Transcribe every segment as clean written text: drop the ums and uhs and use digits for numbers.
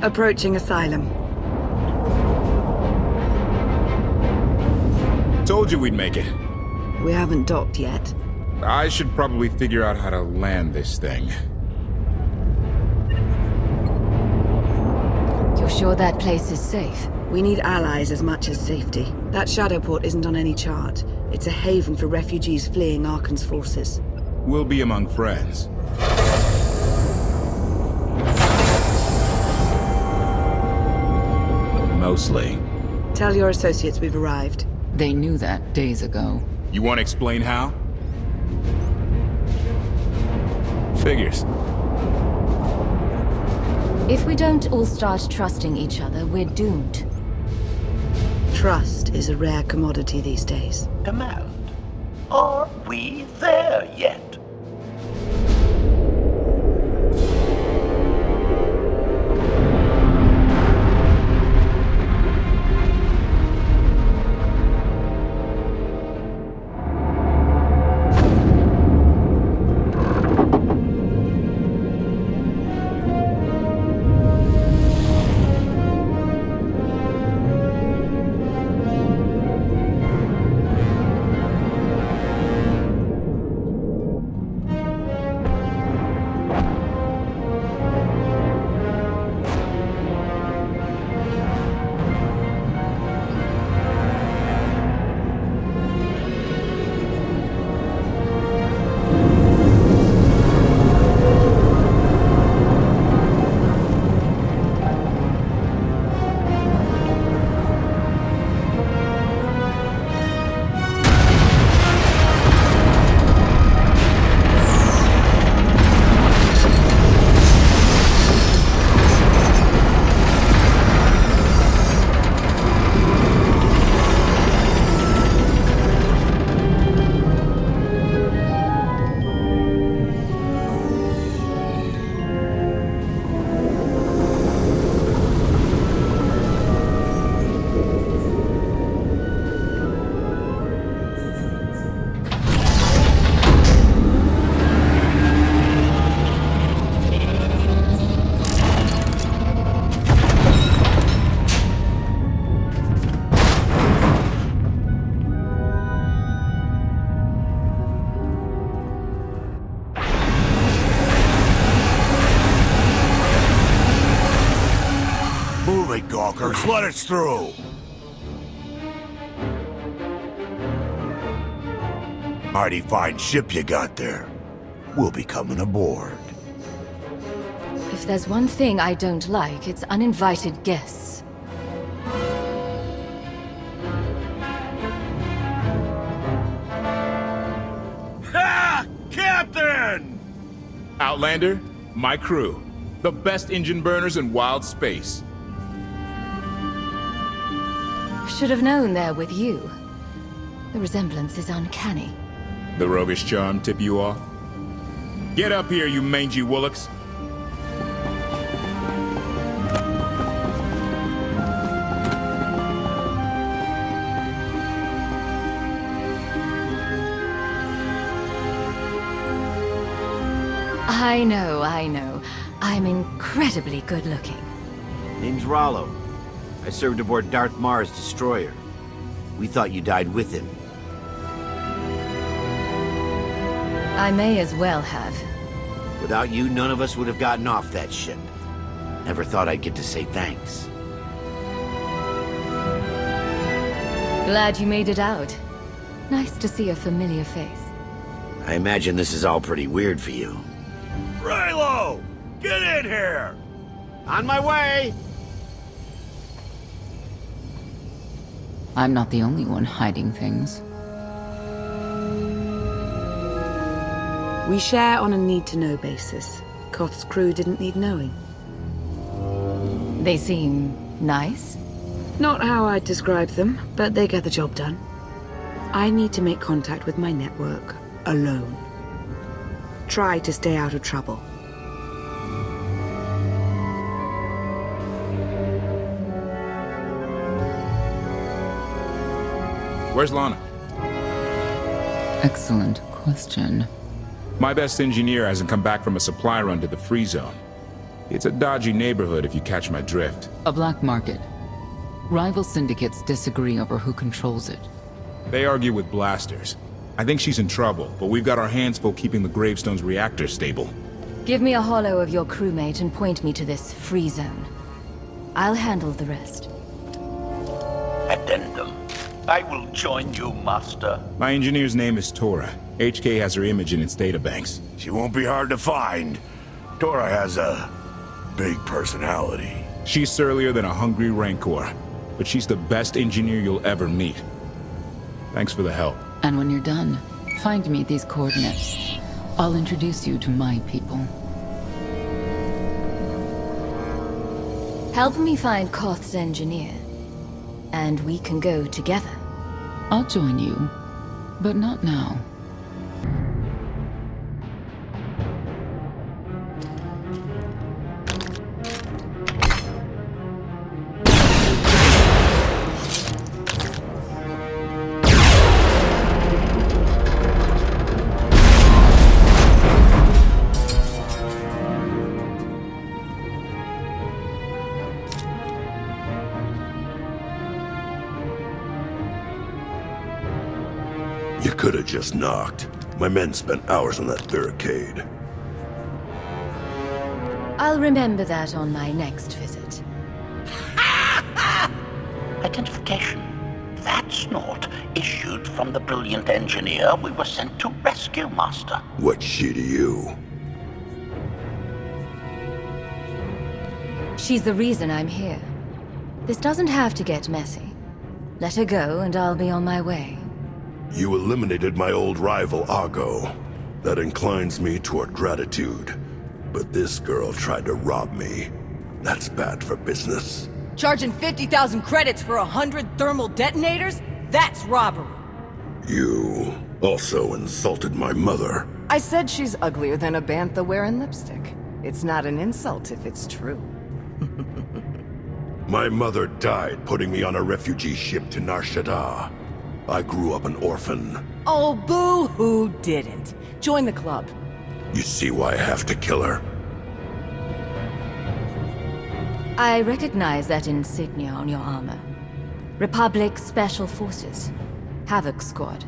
Approaching Asylum. Told you we'd make it. We haven't docked yet. I should probably figure out how to land this thing. You're sure that place is safe? We need allies as much as safety. That shadowport isn't on any chart. It's a haven for refugees fleeing Arcann's forces. We'll be among friends. Mostly. Tell your associates we've arrived. They knew that days ago. You want to explain how? Figures. If we don't all start trusting each other, we're doomed. Trust is a rare commodity these days. Command. Are we there yet? Gawkers, let us through! Mighty fine ship you got there. We'll be coming aboard. If there's one thing I don't like, it's uninvited guests. Ha! Captain! Outlander, my crew. The best engine burners in wild space. Should have known they're with you. The resemblance is uncanny. The roguish charm tip you off? Get up here, you mangy woolocks. I know. I'm incredibly good looking. Name's Rollo. I served aboard Darth Marr's destroyer. We thought you died with him. I may as well have. Without you, none of us would have gotten off that ship. Never thought I'd get to say thanks. Glad you made it out. Nice to see a familiar face. I imagine this is all pretty weird for you. Raylo! Get in here! On my way! I'm not the only one hiding things. We share on a need-to-know basis. Koth's crew didn't need knowing. They seem nice? Not how I'd describe them, but they get the job done. I need to make contact with my network, alone. Try to stay out of trouble. Where's Lana? Excellent question. My best engineer hasn't come back from a supply run to the free zone. It's a dodgy neighborhood if you catch my drift. A black market. Rival syndicates disagree over who controls it. They argue with blasters. I think she's in trouble, but we've got our hands full keeping the Gravestone's reactor stable. Give me a holo of your crewmate and point me to this free zone. I'll handle the rest. Addendum. I will join you, Master. My engineer's name is Tora. HK has her image in its databanks. She won't be hard to find. Tora has a big personality. She's surlier than a hungry rancor, but she's the best engineer you'll ever meet. Thanks for the help. And when you're done, find me these coordinates. I'll introduce you to my people. Help me find Koth's engineer, and we can go together. I'll join you, but not now. You could have just knocked. My men spent hours on that barricade. I'll remember that on my next visit. Identification. That's not issued from the brilliant engineer we were sent to rescue, Master. What's she to you? She's the reason I'm here. This doesn't have to get messy. Let her go and I'll be on my way. You eliminated my old rival, Argo. That inclines me toward gratitude. But this girl tried to rob me. That's bad for business. Charging 50,000 credits for 100 thermal detonators? That's robbery. You also insulted my mother. I said she's uglier than a bantha wearing lipstick. It's not an insult if it's true. My mother died putting me on a refugee ship to Nar Shaddaa. I grew up an orphan. Oh, boo-hoo didn't. Join the club. You see why I have to kill her? I recognize that insignia on your armor. Republic Special Forces. Havoc Squad.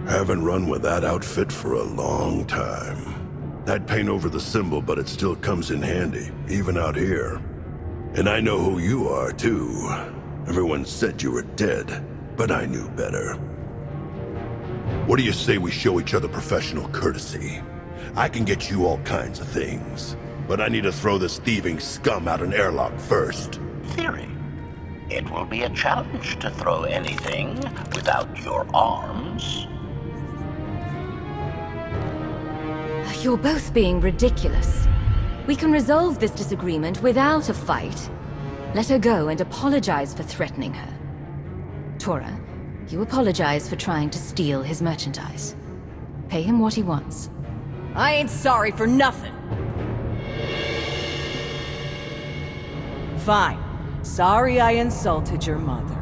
Haven't run with that outfit for a long time. I'd paint over the symbol, but it still comes in handy, even out here. And I know who you are, too. Everyone said you were dead, but I knew better. What do you say we show each other professional courtesy? I can get you all kinds of things, but I need to throw this thieving scum out an airlock first. Theory. It will be a challenge to throw anything without your arms. You're both being ridiculous. We can resolve this disagreement without a fight. Let her go and apologize for threatening her. Tora, you apologize for trying to steal his merchandise. Pay him what he wants. I ain't sorry for nothing. Fine. Sorry I insulted your mother.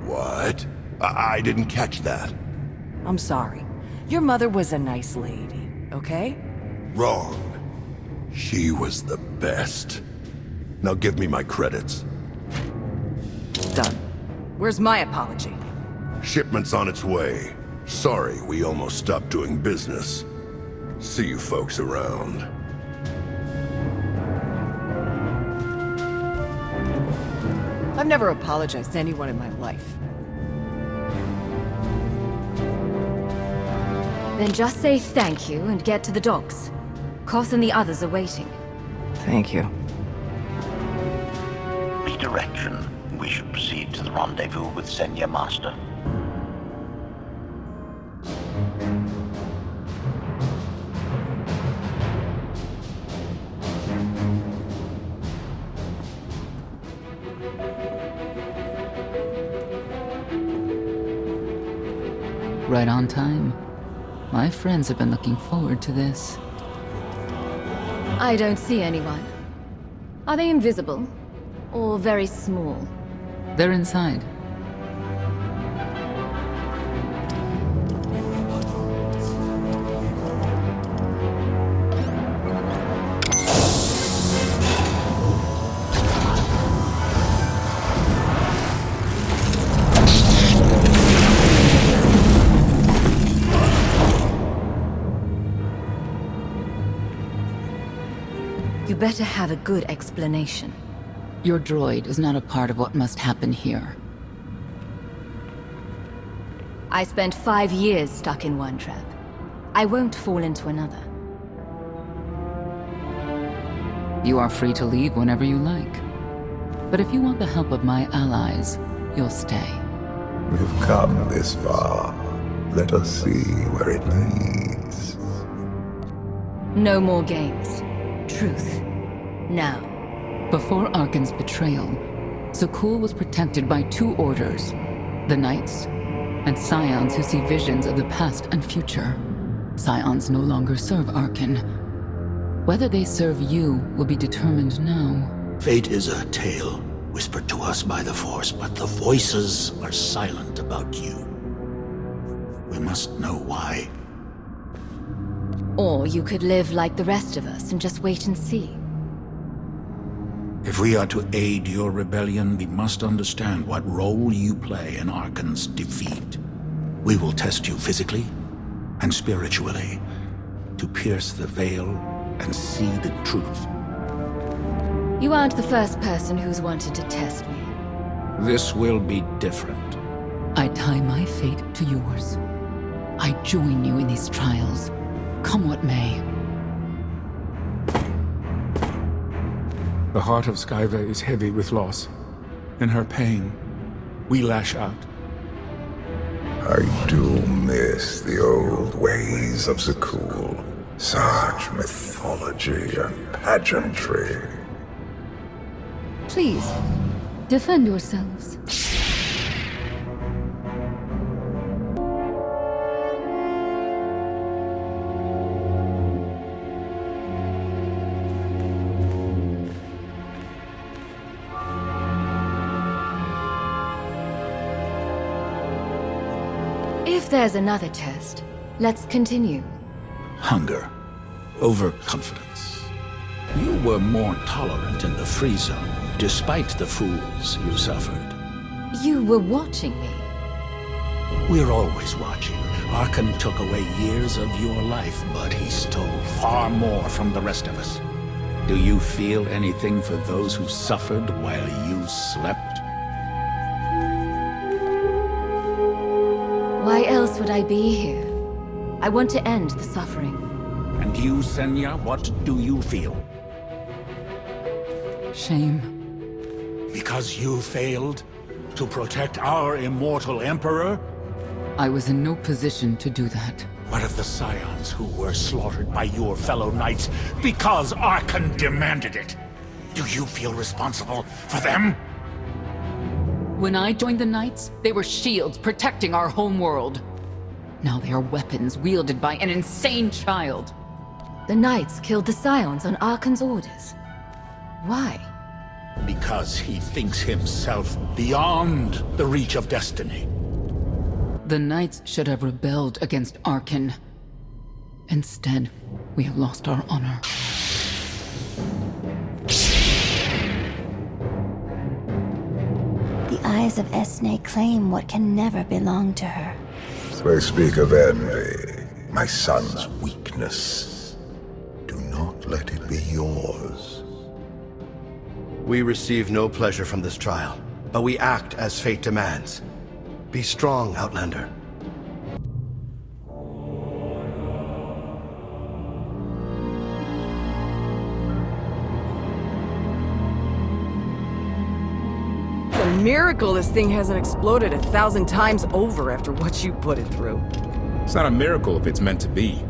What? I didn't catch that. I'm sorry. Your mother was a nice lady, okay? Wrong. She was the best. Now give me my credits. Done. Where's my apology? Shipment's on its way. Sorry, we almost stopped doing business. See you folks around. I've never apologized to anyone in my life. Then just say thank you and get to the docks. Koth and the others are waiting. Thank you. Redirection. We should proceed to the rendezvous with Senya, Master. Right on time. My friends have been looking forward to this. I don't see anyone. Are they invisible? Or very small? They're inside. You'd better have a good explanation. Your droid is not a part of what must happen here. I spent 5 years stuck in one trap. I won't fall into another. You are free to leave whenever you like. But if you want the help of my allies, you'll stay. We've come this far. Let us see where it leads. No more games. Truth. Now. Before Arcann's betrayal, Zakuul was protected by 2 orders. The Knights, and Scions who see visions of the past and future. Scions no longer serve Arcann. Whether they serve you will be determined now. Fate is a tale whispered to us by the Force, but the voices are silent about you. We must know why. Or you could live like the rest of us and just wait and see. If we are to aid your rebellion, we must understand what role you play in Arcann's defeat. We will test you physically and spiritually to pierce the veil and see the truth. You aren't the first person who's wanted to test me. This will be different. I tie my fate to yours. I join you in these trials, come what may. The heart of Skyva is heavy with loss. In her pain, we lash out. I do miss the old ways of Zakuul. Such mythology and pageantry. Please, defend yourselves. If there's another test, let's continue. Hunger. Overconfidence. You were more tolerant in the free zone, despite the fools you suffered. You were watching me. We're always watching. Arcann took away years of your life, but he stole far more from the rest of us. Do you feel anything for those who suffered while you slept? Why else would I be here? I want to end the suffering. And you, Senya, what do you feel? Shame. Because you failed to protect our immortal Emperor? I was in no position to do that. What of the Scions who were slaughtered by your fellow Knights because Arcann demanded it? Do you feel responsible for them? When I joined the Knights, they were shields protecting our home world. Now they are weapons wielded by an insane child. The Knights killed the Scions on Arcann's orders. Why? Because he thinks himself beyond the reach of destiny. The Knights should have rebelled against Arcann. Instead, we have lost our honor. The eyes of Esne claim what can never belong to her. They speak of envy, my son's weakness. Do not let it be yours. We receive no pleasure from this trial, but we act as fate demands. Be strong, Outlander. It's a miracle this thing hasn't exploded 1,000 times over after what you put it through. It's not a miracle if it's meant to be.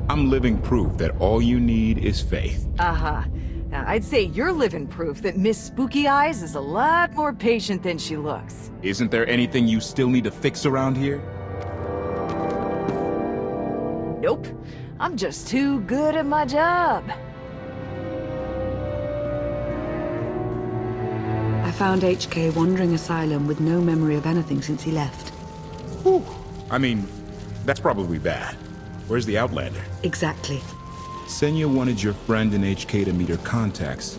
I'm living proof that all you need is faith. Now, I'd say you're living proof that Miss Spooky Eyes is a lot more patient than she looks. Isn't there anything you still need to fix around here? Nope. I'm just too good at my job. I found HK wandering Asylum with no memory of anything since he left. Whew. I mean, that's probably bad. Where's the Outlander? Exactly. Senya wanted your friend in HK to meet her contacts.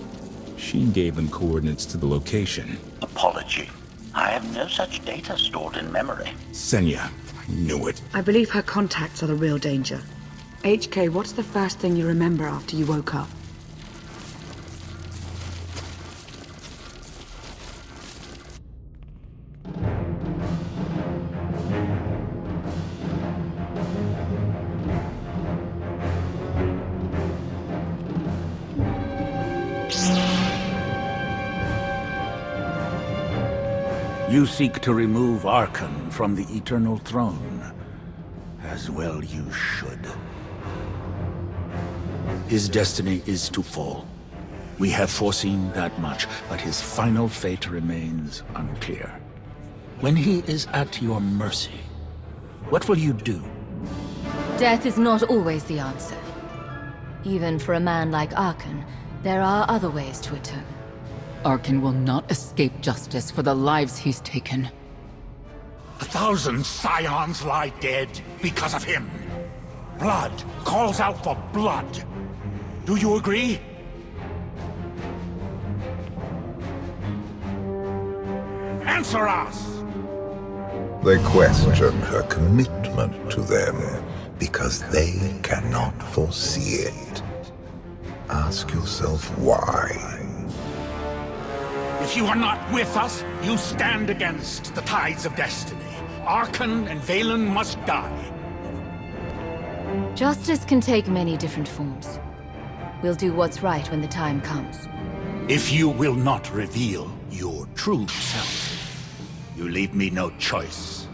She gave them coordinates to the location. Apology. I have no such data stored in memory. Senya, I knew it. I believe her contacts are the real danger. HK, what's the first thing you remember after you woke up? You seek to remove Arcann from the Eternal Throne. As well you should. His destiny is to fall. We have foreseen that much, but his final fate remains unclear. When he is at your mercy, what will you do? Death is not always the answer. Even for a man like Arcann, there are other ways to atone. Arcann will not escape justice for the lives he's taken. 1,000 Scions lie dead because of him. Blood calls out for blood. Do you agree? Answer us! They question her commitment to them because they cannot foresee it. Ask yourself why. If you are not with us, you stand against the tides of destiny. Arcann and Vaylin must die. Justice can take many different forms. We'll do what's right when the time comes. If you will not reveal your true self, you leave me no choice.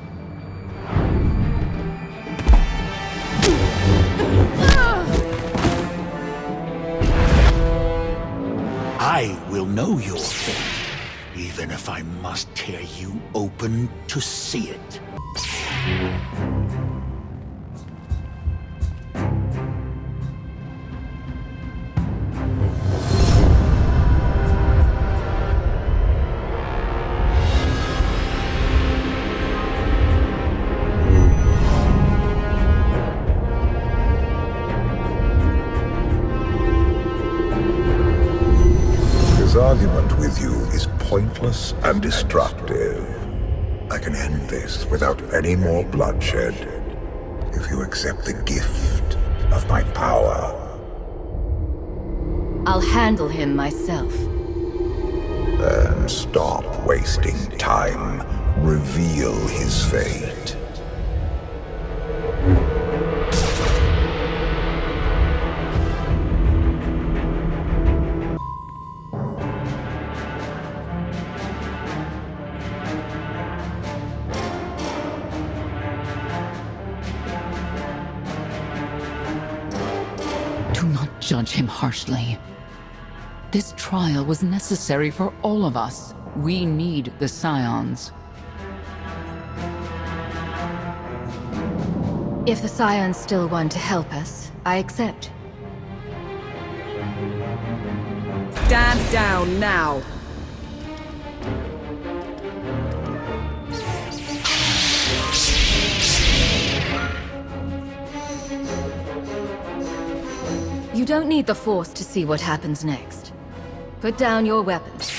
I will know your fate, even if I must tear you open to see it. His argument with you is pointless and destructive. I can end this without any more bloodshed if you accept the gift of my power. I'll handle him myself. Then stop wasting time. Reveal his fate. Do not judge him harshly. This trial was necessary for all of us. We need the Scions. If the Scions still want to help us, I accept. Stand down now. You don't need the Force to see what happens next. Put down your weapons.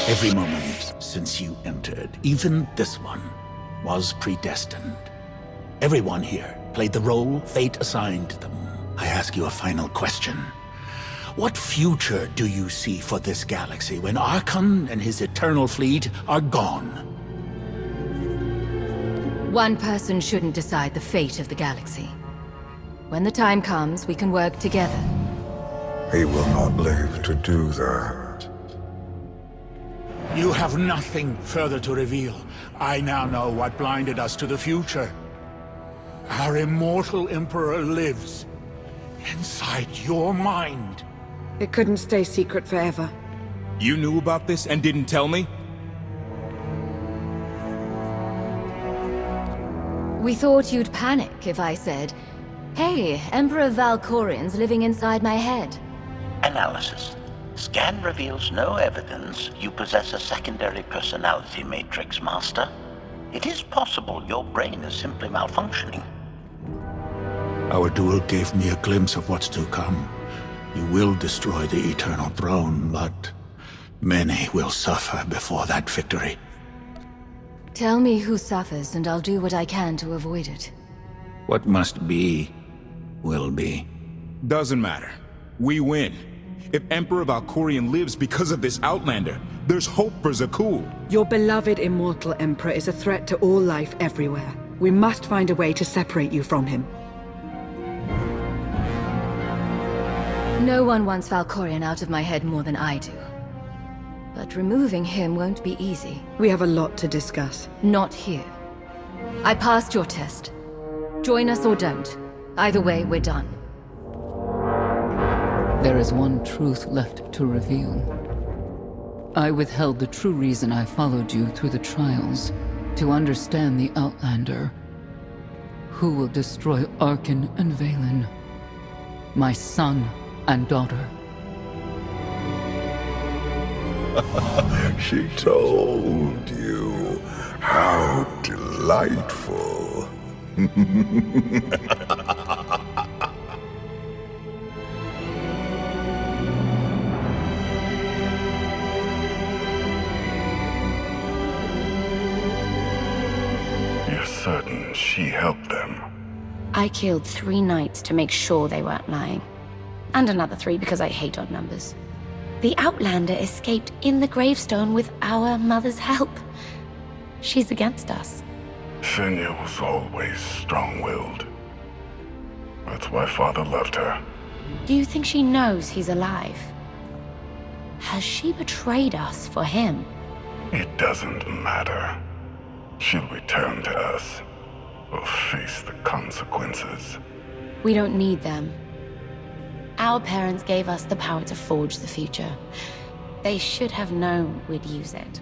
Every moment since you entered, even this one, was predestined. Everyone here played the role fate assigned them. I ask you a final question. What future do you see for this galaxy when Arcann and his eternal fleet are gone? One person shouldn't decide the fate of the galaxy. When the time comes, we can work together. He will not live to do that. You have nothing further to reveal. I now know what blinded us to the future. Our immortal Emperor lives inside your mind. It couldn't stay secret forever. You knew about this and didn't tell me? We thought you'd panic if I said, "Hey, Emperor Valkorian's living inside my head." Analysis. Scan reveals no evidence you possess a secondary personality matrix, Master. It is possible your brain is simply malfunctioning. Our duel gave me a glimpse of what's to come. You will destroy the Eternal Throne, but many will suffer before that victory. Tell me who suffers, and I'll do what I can to avoid it. What must be, will be. Doesn't matter. We win. If Emperor Valkorian lives because of this Outlander, there's hope for Zakuul. Your beloved immortal Emperor is a threat to all life everywhere. We must find a way to separate you from him. No one wants Valkorion out of my head more than I do. But removing him won't be easy. We have a lot to discuss. Not here. I passed your test. Join us or don't. Either way, we're done. There is one truth left to reveal. I withheld the true reason I followed you through the trials, to understand the Outlander, who will destroy Arcann and Vaylin, my son and daughter. She told you. How delightful. You're certain she helped them? I killed 3 knights to make sure they weren't lying. And another 3 because I hate odd numbers. The Outlander escaped in the Gravestone with our mother's help. She's against us. Senya was always strong-willed. That's why Father loved her. Do you think she knows he's alive? Has she betrayed us for him? It doesn't matter. She'll return to us. We'll face the consequences. We don't need them. Our parents gave us the power to forge the future. They should have known we'd use it.